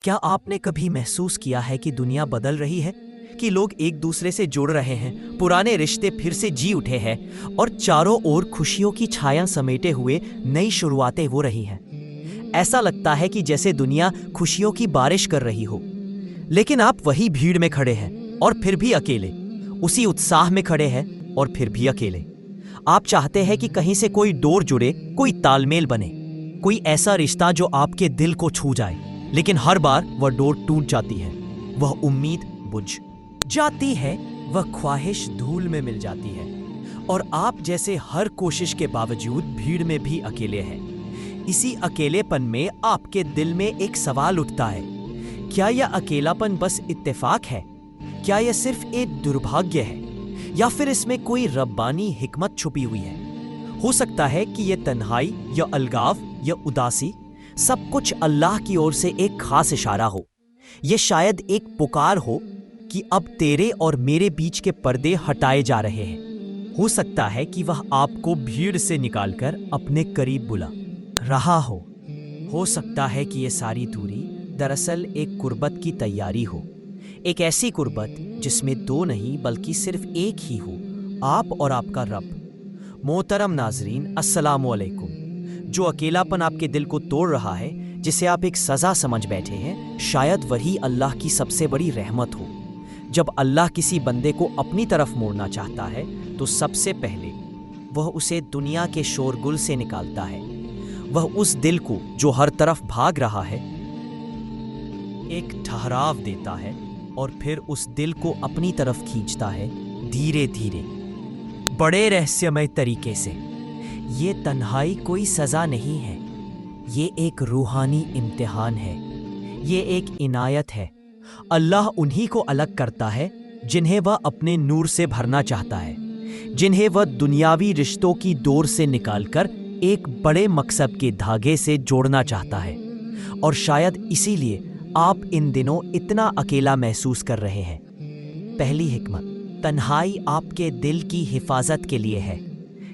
کیا آپ نے کبھی محسوس کیا ہے کہ دنیا بدل رہی ہے، کہ لوگ ایک دوسرے سے جڑ رہے ہیں، پرانے رشتے پھر سے جی اٹھے ہیں اور چاروں اور خوشیوں کی چھایاں سمیٹے ہوئے نئی شروعاتیں ہو رہی ہیں؟ ایسا لگتا ہے کہ جیسے دنیا خوشیوں کی بارش کر رہی ہو، لیکن آپ وہی بھیڑ میں کھڑے ہیں اور پھر بھی اکیلے، اسی اتساہ میں کھڑے ہیں اور پھر بھی اکیلے۔ آپ چاہتے ہیں کہ کہیں سے کوئی ڈور جڑے، کوئی تال میل بنے، کوئی ایسا رشتہ جو آپ کے دل کو چھو جائے، لیکن ہر بار وہ ڈور ٹوٹ جاتی ہے، وہ امید بجھ جاتی ہے، وہ خواہش دھول میں مل جاتی ہے، اور آپ جیسے ہر کوشش کے باوجود بھیڑ میں بھی اکیلے ہیں۔ اسی اکیلے پن میں آپ کے دل میں ایک سوال اٹھتا ہے، کیا یہ اکیلا پن بس اتفاق ہے؟ کیا یہ صرف ایک دربھاگیہ ہے، یا پھر اس میں کوئی ربانی حکمت چھپی ہوئی ہے؟ ہو سکتا ہے کہ یہ تنہائی یا الگاو یا اداسی سب کچھ اللہ کی اور سے ایک خاص اشارہ ہو۔ یہ شاید ایک پکار ہو کہ اب تیرے اور میرے بیچ کے پردے ہٹائے جا رہے ہیں۔ ہو سکتا ہے کہ وہ آپ کو بھیڑ سے نکال کر اپنے قریب بلا رہا ہو۔ ہو سکتا ہے کہ یہ ساری دوری دراصل ایک قربت کی تیاری ہو، ایک ایسی قربت جس میں دو نہیں بلکہ صرف ایک ہی ہو، آپ اور آپ کا رب۔ محترم ناظرین، السلام علیکم۔ جو اکیلا پن آپ کے دل کو توڑ رہا ہے، جسے آپ ایک سزا سمجھ بیٹھے ہیں، شاید وہی اللہ کی سب سے بڑی رحمت ہو۔ جب اللہ کسی بندے کو اپنی طرف موڑنا چاہتا ہے تو سب سے پہلے وہ اسے دنیا کے شورگل سے نکالتا ہے۔ وہ اس دل کو جو ہر طرف بھاگ رہا ہے ایک ٹھہراو دیتا ہے، اور پھر اس دل کو اپنی طرف کھینچتا ہے، دھیرے دھیرے، بڑے رہسیامے طریقے سے۔ یہ تنہائی کوئی سزا نہیں ہے، یہ ایک روحانی امتحان ہے، یہ ایک عنایت ہے۔ اللہ انہی کو الگ کرتا ہے جنہیں وہ اپنے نور سے بھرنا چاہتا ہے، جنہیں وہ دنیاوی رشتوں کی ڈور سے نکال کر ایک بڑے مقصد کے دھاگے سے جوڑنا چاہتا ہے۔ اور شاید اسی لیے آپ ان دنوں اتنا اکیلا محسوس کر رہے ہیں۔ پہلی حکمت، تنہائی آپ کے دل کی حفاظت کے لیے ہے۔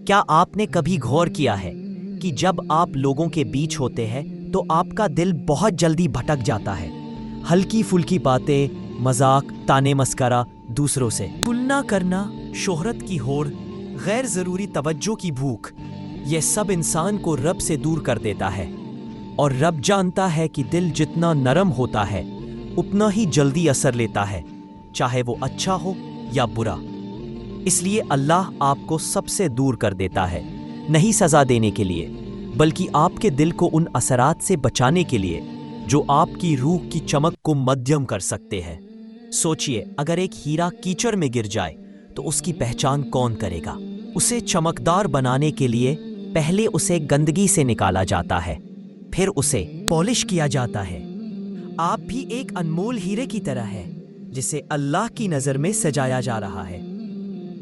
کیا آپ نے کبھی غور کیا ہے کہ جب آپ لوگوں کے بیچ ہوتے ہیں تو آپ کا دل بہت جلدی بھٹک جاتا ہے؟ ہلکی پھلکی باتیں، مذاق، تانے مسخرہ، دوسروں سے تلنا کرنا، شہرت کی ہوڑ، غیر ضروری توجہ کی بھوک، یہ سب انسان کو رب سے دور کر دیتا ہے۔ اور رب جانتا ہے کہ دل جتنا نرم ہوتا ہے اتنا ہی جلدی اثر لیتا ہے، چاہے وہ اچھا ہو یا برا۔ اس لیے اللہ آپ کو سب سے دور کر دیتا ہے، نہیں سزا دینے کے لیے، بلکہ آپ کے دل کو ان اثرات سے بچانے کے لیے جو آپ کی روح کی چمک کو مدھیم کر سکتے ہیں۔ سوچئے، اگر ایک ہیرا کیچڑ میں گر جائے تو اس کی پہچان کون کرے گا؟ اسے چمکدار بنانے کے لیے پہلے اسے گندگی سے نکالا جاتا ہے، پھر اسے پالش کیا جاتا ہے۔ آپ بھی ایک انمول ہیرے کی طرح ہے جسے اللہ کی نظر میں سجایا جا رہا ہے،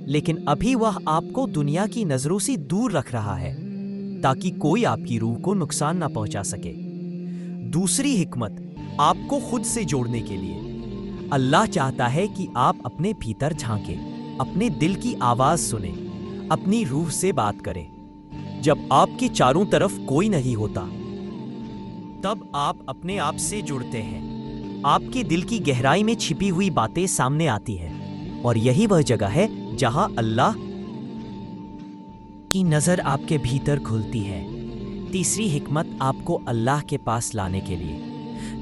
لیکن ابھی وہ آپ کو دنیا کی نظروں سے دور رکھ رہا ہے تاکہ کوئی آپ کی روح کو نقصان نہ پہنچا سکے۔ دوسری حکمت، آپ کو خود سے جوڑنے کے لیے۔ اللہ چاہتا ہے کہ آپ اپنے بھیتر جھانکیں، اپنے دل کی آواز سنیں، اپنی روح سے بات کریں۔ جب آپ کے چاروں طرف کوئی نہیں ہوتا، تب آپ اپنے آپ سے جڑتے ہیں۔ آپ کے دل کی گہرائی میں چھپی ہوئی باتیں سامنے آتی ہیں، اور یہی وہ جگہ ہے جہاں اللہ کی نظر آپ کے بھیتر کھلتی ہے۔ تیسری حکمت، آپ کو اللہ کے پاس لانے کے لیے۔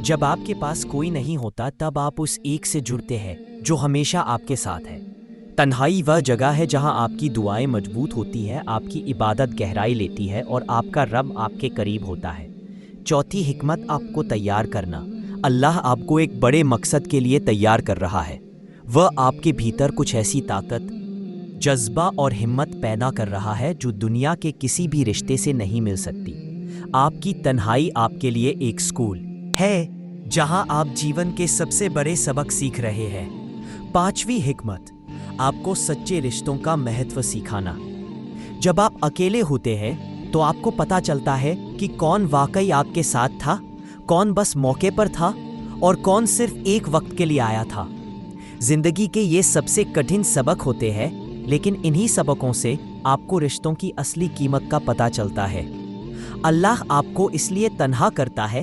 جب آپ کے پاس کوئی نہیں ہوتا تب آپ اس ایک سے جڑتے ہیں جو ہمیشہ آپ کے ساتھ ہے۔ تنہائی وہ جگہ ہے جہاں آپ کی دعائیں مضبوط ہوتی ہے، آپ کی عبادت گہرائی لیتی ہے، اور آپ کا رب آپ کے قریب ہوتا ہے۔ چوتھی حکمت، آپ کو تیار کرنا۔ اللہ آپ کو ایک بڑے مقصد کے لیے تیار کر رہا ہے۔ وہ آپ کے بھیتر کچھ ایسی طاقت، جذبہ اور ہمت پیدا کر رہا ہے جو دنیا کے کسی بھی رشتے سے نہیں مل سکتی۔ آپ کی تنہائی آپ کے لیے ایک اسکول ہے جہاں آپ جیون کے سب سے بڑے سبق سیکھ رہے ہیں۔ پانچویں حکمت، آپ کو سچے رشتوں کا مہتو سکھانا۔ جب آپ اکیلے ہوتے ہیں تو آپ کو پتہ چلتا ہے کہ کون واقعی آپ کے ساتھ تھا، کون بس موقع پر تھا، اور کون صرف ایک وقت کے لیے آیا تھا۔ زندگی کے یہ سب سے کٹھن سبق ہوتے ہیں، لیکن انہی سبقوں سے آپ کو رشتوں کی اصلی قیمت کا پتہ چلتا ہے۔ اللہ آپ کو اس لیے تنہا کرتا ہے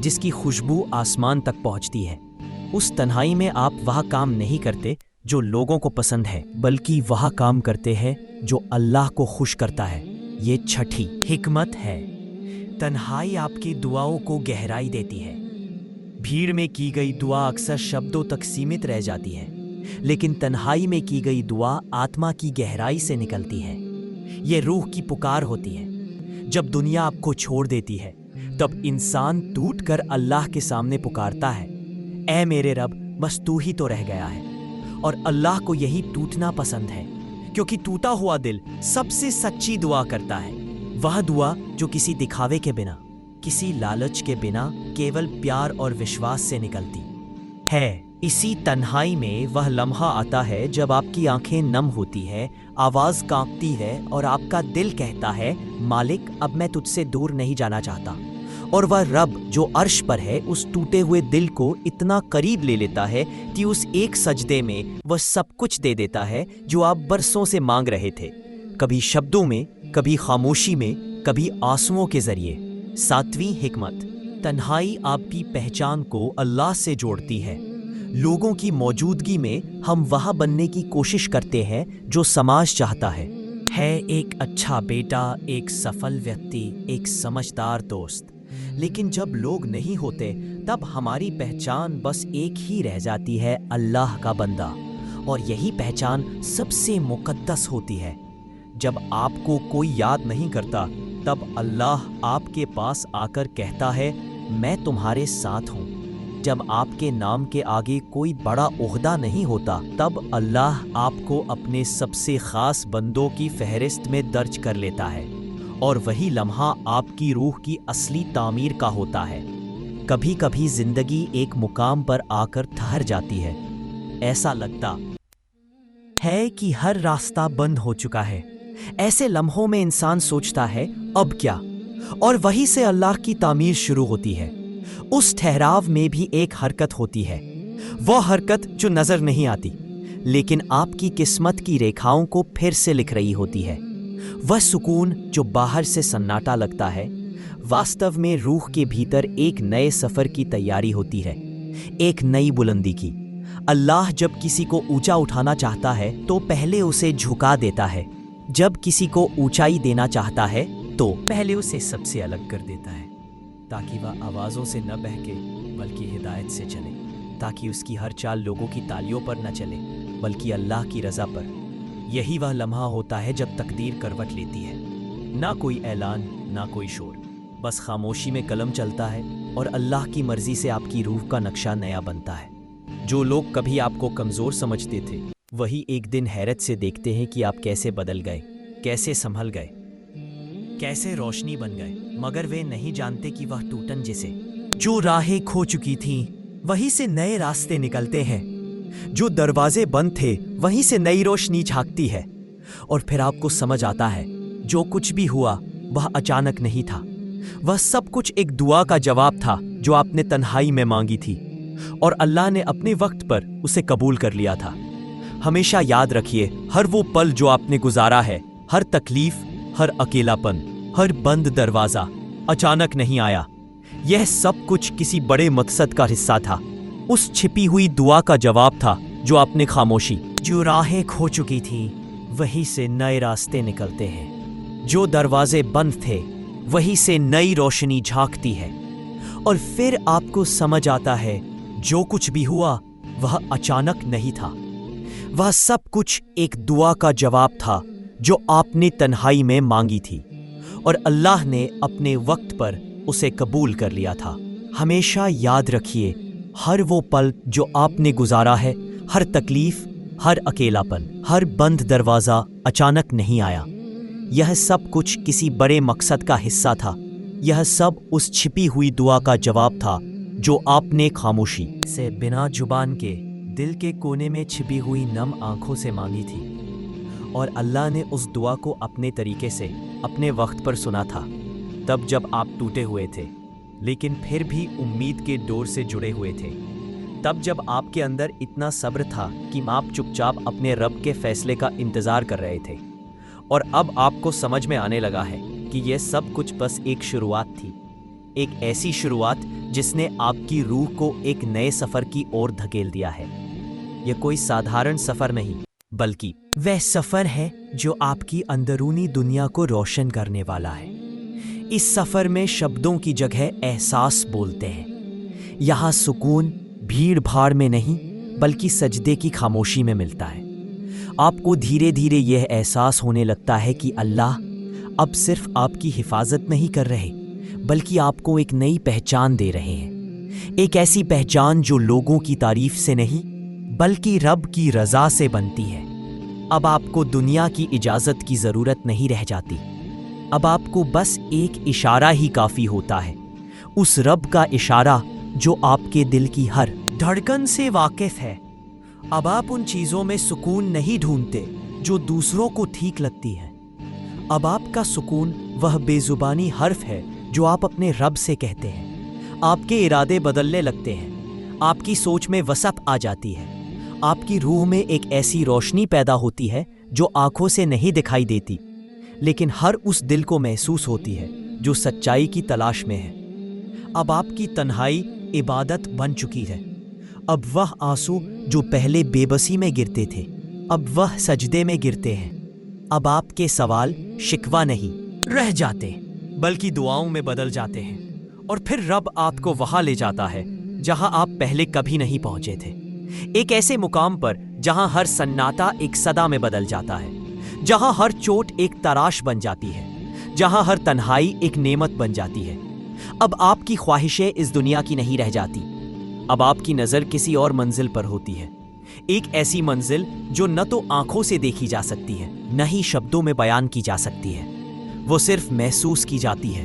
جس کی خوشبو آسمان تک پہنچتی ہے۔ اس تنہائی میں آپ وہ کام نہیں کرتے جو لوگوں کو پسند ہے، بلکہ وہ کام کرتے ہیں جو اللہ کو خوش کرتا ہے۔ یہ چھٹی حکمت ہے۔ تنہائی آپ کی دعاؤں کو گہرائی دیتی ہے۔ بھیڑ میں کی گئی دعا اکثر شبدوں تک سیمت رہ جاتی ہے، لیکن تنہائی میں کی گئی دعا آتما کی گہرائی سے نکلتی ہے۔ یہ روح کی پکار ہوتی ہے۔ جب دنیا آپ کو چھوڑ دیتی ہے، تب انسان ٹوٹ کر اللہ کے سامنے پکارتا ہے، اے میرے رب، بس تو ہی تو رہ گیا ہے۔ اور اللہ کو یہی ٹوٹنا پسند ہے، کیونکہ ٹوٹا ہوا دل سب سے سچی دعا کرتا ہے۔ وہ دعا جو کسی دکھاوے کے بنا، کسی لالچ کے بنا، کیول پیار اور وشواس سے نکلتی ہے۔ اسی تنہائی میں وہ لمحہ آتا ہے جب آپ کی آنکھیں نم ہوتی ہے، آواز کانپتی ہے اور آپ کا دل کہتا ہے، مالک، اب میں تجھ سے دور نہیں جانا چاہتا۔ اور وہ رب جو عرش پر ہے اس ٹوٹے ہوئے دل کو اتنا قریب لے لیتا ہے کہ اس ایک سجدے میں وہ سب کچھ دے دیتا ہے جو آپ برسوں سے مانگ رہے تھے، کبھی شبدوں میں، کبھی خاموشی میں، کبھی آنسوؤں کے ذریعے۔ ساتویں حکمت، تنہائی آپ کی پہچان کو اللہ سے جوڑتی ہے۔ لوگوں کی موجودگی میں ہم وہ بننے کی کوشش کرتے ہیں جو سماج چاہتا ہے ایک اچھا بیٹا، ایک سفل ویکتی، ایک سمجھدار دوست۔ لیکن جب لوگ نہیں ہوتے تب ہماری پہچان بس ایک ہی رہ جاتی ہے، اللہ کا بندہ۔ اور یہی پہچان سب سے مقدس ہوتی ہے۔ جب آپ کو کوئی یاد نہیں کرتا تب اللہ آپ کے پاس آ کر کہتا ہے، میں تمہارے ساتھ ہوں۔ جب آپ کے نام کے آگے کوئی بڑا عہدہ نہیں ہوتا تب اللہ آپ کو اپنے سب سے خاص بندوں کی فہرست میں درج کر لیتا ہے، اور وہی لمحہ آپ کی روح کی اصلی تعمیر کا ہوتا ہے۔ کبھی کبھی زندگی ایک مقام پر آ کر ٹھہر جاتی ہے، ایسا لگتا ہے کہ ہر راستہ بند ہو چکا ہے۔ ایسے لمحوں میں انسان سوچتا ہے، اب کیا؟ اور وہیں سے اللہ کی تعمیر شروع ہوتی ہے۔ اس ٹھہراو میں بھی ایک حرکت ہوتی ہے، وہ حرکت جو نظر نہیں آتی لیکن آپ کی قسمت کی ریکھاؤں کو پھر سے لکھ رہی ہوتی ہے۔ وہ سکون جو باہر سے سناٹا لگتا ہے، واستو میں روح کے بھیتر ایک نئے سفر کی تیاری ہوتی ہے، ایک نئی بلندی کی۔ اللہ جب کسی کو اونچا اٹھانا چاہتا ہے تو پہلے اسے جھکا دیتا ہے، جب کسی کو اونچائی دینا چاہتا ہے تو پہلے اسے سب سے الگ کر دیتا ہے، تاکہ وہ آوازوں سے نہ بہکے بلکہ ہدایت سے چلے، تاکہ اس کی ہر چال لوگوں کی تالیوں پر نہ چلے بلکہ اللہ کی رضا پر۔ یہی وہ لمحہ ہوتا ہے جب تقدیر کروٹ لیتی ہے، نہ کوئی اعلان، نہ کوئی شور، بس خاموشی میں قلم چلتا ہے اور اللہ کی مرضی سے آپ کی روح کا نقشہ نیا بنتا ہے۔ جو لوگ کبھی آپ کو کمزور سمجھتے تھے وہی ایک دن حیرت سے دیکھتے ہیں کہ آپ کیسے بدل گئے، کیسے سنبھل گئے، کیسے روشنی بن گئے، مگر وہ نہیں جانتے کہ وہ ٹوٹن جسے جو راہیں کھو چکی تھیں وہیں سے نئے راستے نکلتے ہیں، جو دروازے بند تھے وہیں سے نئی روشنی جھانکتی ہے۔ اور پھر آپ کو سمجھ آتا ہے جو کچھ بھی ہوا وہ اچانک نہیں تھا، وہ سب کچھ ایک دعا کا جواب تھا جو آپ نے تنہائی میں مانگی تھی، اور اللہ نے اپنے وقت پر اسے قبول کر لیا تھا۔ ہمیشہ یاد رکھیے، ہر وہ پل جو آپ نے گزارا ہے، ہر تکلیف، ہر اکیلا پن، ہر بند دروازہ اچانک نہیں آیا۔ یہ سب کچھ کسی بڑے مقصد کا حصہ تھا، اس چھپی ہوئی دعا کا جواب تھا جو آپ نے خاموشی جو راہیں کھو چکی تھیں وہیں سے نئے راستے نکلتے ہیں، جو دروازے بند تھے وہیں سے نئی روشنی جھانکتی ہے۔ اور پھر آپ کو سمجھ آتا ہے جو کچھ بھی ہوا وہ اچانک نہیں تھا، وہ سب کچھ ایک دعا کا جواب تھا جو آپ نے تنہائی میں مانگی تھی، اور اللہ نے اپنے وقت پر اسے قبول کر لیا تھا۔ ہمیشہ یاد رکھیے، ہر وہ پل جو آپ نے گزارا ہے، ہر تکلیف، ہر اکیلا پن، ہر بند دروازہ اچانک نہیں آیا۔ یہ سب کچھ کسی بڑے مقصد کا حصہ تھا، یہ سب اس چھپی ہوئی دعا کا جواب تھا جو آپ نے خاموشی سے بنا زبان کے دل کے کونے میں چھپی ہوئی نم آنکھوں سے مانگی تھی، اور اللہ نے اس دعا کو اپنے طریقے سے اپنے وقت پر سنا تھا، تب جب آپ ٹوٹے ہوئے تھے لیکن پھر بھی امید کے ڈور سے جڑے ہوئے تھے، تب جب آپ کے اندر اتنا صبر تھا کہ آپ چپ چاپ اپنے رب کے فیصلے کا انتظار کر رہے تھے، اور اب آپ کو سمجھ میں آنے لگا ہے کہ یہ سب کچھ بس ایک شروعات تھی، ایک ایسی شروعات جس نے آپ کی روح کو ایک نئے سفر کی اور دھکیل دیا ہے۔ یہ کوئی سادھارن سفر نہیں، بلکہ وہ سفر ہے جو آپ کی اندرونی دنیا کو روشن کرنے والا ہے۔ اس سفر میں شبدوں کی جگہ احساس بولتے ہیں۔ یہاں سکون بھیڑ بھاڑ میں نہیں بلکہ سجدے کی خاموشی میں ملتا ہے۔ آپ کو دھیرے دھیرے یہ احساس ہونے لگتا ہے کہ اللہ اب صرف آپ کی حفاظت نہیں کر رہے بلکہ آپ کو ایک نئی پہچان دے رہے ہیں، ایک ایسی پہچان جو لوگوں کی تعریف سے نہیں بلکہ رب کی رضا سے بنتی ہے۔ اب آپ کو دنیا کی اجازت کی ضرورت نہیں رہ جاتی، اب آپ کو بس ایک اشارہ ہی کافی ہوتا ہے، اس رب کا اشارہ جو آپ کے دل کی ہر دھڑکن سے واقف ہے۔ اب آپ ان چیزوں میں سکون نہیں ڈھونڈتے جو دوسروں کو ٹھیک لگتی ہیں۔ اب آپ کا سکون وہ بے زبانی حرف ہے جو آپ اپنے رب سے کہتے ہیں۔ آپ کے ارادے بدلنے لگتے ہیں، آپ کی سوچ میں وسعت آ جاتی ہے، آپ کی روح میں ایک ایسی روشنی پیدا ہوتی ہے جو آنکھوں سے نہیں دکھائی دیتی لیکن ہر اس دل کو محسوس ہوتی ہے جو سچائی کی تلاش میں ہے۔ اب آپ کی تنہائی عبادت بن چکی ہے۔ اب وہ آنسو جو پہلے بے بسی میں گرتے تھے اب وہ سجدے میں گرتے ہیں۔ اب آپ کے سوال شکوہ نہیں رہ جاتے بلکہ دعاؤں میں بدل جاتے ہیں، اور پھر رب آپ کو وہاں لے جاتا ہے جہاں آپ پہلے کبھی نہیں پہنچے تھے، ایک ایسے مقام پر جہاں ہر سناٹا ایک صدا میں بدل جاتا ہے، جہاں ہر چوٹ ایک تراش بن جاتی ہے، جہاں ہر تنہائی ایک نعمت بن جاتی ہے۔ اب آپ کی خواہشیں اس دنیا کی نہیں رہ جاتی، اب آپ کی نظر کسی اور منزل پر ہوتی ہے، ایک ایسی منزل جو نہ تو آنکھوں سے دیکھی جا سکتی ہے نہ ہی شبدوں میں بیان کی جا سکتی ہے، وہ صرف محسوس کی جاتی ہے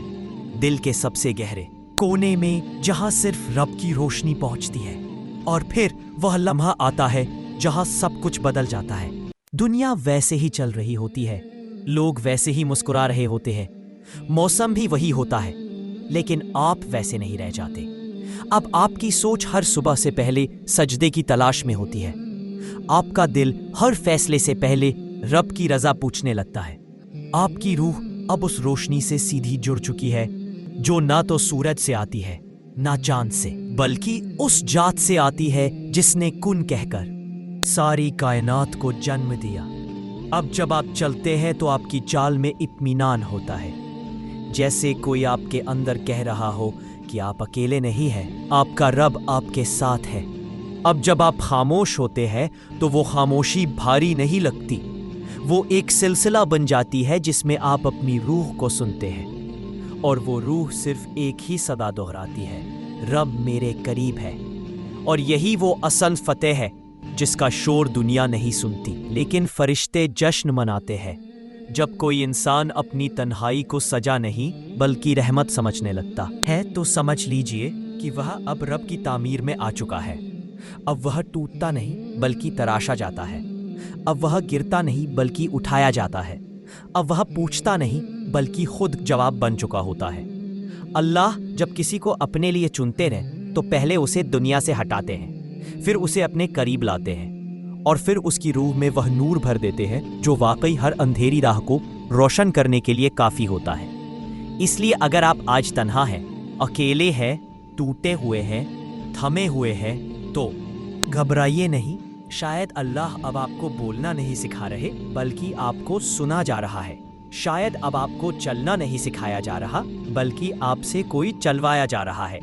دل کے سب سے گہرے کونے میں، جہاں صرف رب کی روشنی پہنچتی ہے۔ اور پھر وہ لمحہ آتا ہے جہاں سب کچھ بدل جاتا ہے۔ دنیا ویسے ہی چل رہی ہوتی ہے، لوگ ویسے ہی مسکرا رہے ہوتے ہیں، موسم بھی وہی ہوتا ہے، لیکن آپ ویسے نہیں رہ جاتے۔ اب آپ کی سوچ ہر صبح سے پہلے سجدے کی تلاش میں ہوتی ہے، آپ کا دل ہر فیصلے سے پہلے رب کی رضا پوچھنے لگتا ہے۔ آپ کی روح اب اس روشنی سے سیدھی جڑ چکی ہے جو نہ تو سورج سے آتی ہے نہ چاند سے، بلکہ اس ذات سے آتی ہے جس نے کن کہہ کر ساری کائنات کو جنم دیا۔ اب جب آپ چلتے ہیں تو آپ کی چال میں اطمینان ہوتا ہے، جیسے کوئی آپ کے اندر کہہ رہا ہو کہ آپ اکیلے نہیں ہیں، آپ کا رب آپ کے ساتھ ہے۔ اب جب آپ خاموش ہوتے ہیں تو وہ خاموشی بھاری نہیں لگتی، وہ ایک سلسلہ بن جاتی ہے جس میں آپ اپنی روح کو سنتے ہیں، اور وہ روح صرف ایک ہی صدا دہراتی ہے، رب میرے قریب ہے۔ اور یہی وہ اصل فتح ہے جس کا شور دنیا نہیں سنتی، لیکن فرشتے جشن مناتے ہیں جب کوئی انسان اپنی تنہائی کو سزا نہیں بلکہ رحمت سمجھنے لگتا ہے۔ تو سمجھ لیجئے کہ وہ اب رب کی تعمیر میں آ چکا ہے۔ اب وہ ٹوٹتا نہیں بلکہ تراشا جاتا ہے، اب وہ گرتا نہیں بلکہ اٹھایا جاتا ہے، اب وہ پوچھتا نہیں بلکہ خود جواب بن چکا ہوتا ہے۔ اللہ جب کسی کو اپنے لیے چنتے رہے تو پہلے اسے دنیا سے ہٹاتے ہیں، پھر اسے اپنے قریب لاتے ہیں، اور پھر اس کی روح میں وہ نور بھر دیتے ہیں جو واقعی ہر اندھیری راہ کو روشن کرنے کے لیے کافی ہوتا ہے۔ اس لیے اگر آپ آج تنہا ہیں، اکیلے ہیں، ٹوٹے ہوئے ہیں، تھمے ہوئے ہیں تو گھبرائیے نہیں، شاید اللہ اب آپ کو بولنا نہیں سکھا رہے بلکہ آپ کو سنا جا رہا ہے، شاید اب آپ کو چلنا نہیں سکھایا جا رہا بلکہ آپ سے کوئی چلوایا جا رہا ہے۔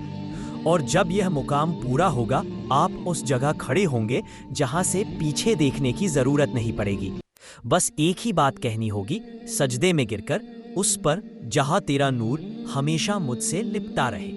اور جب یہ مقام پورا ہوگا آپ اس جگہ کھڑے ہوں گے جہاں سے پیچھے دیکھنے کی ضرورت نہیں پڑے گی، بس ایک ہی بات کہنی ہوگی سجدے میں گر کر، اس پر جہاں تیرا نور ہمیشہ مجھ سے لپٹا رہے۔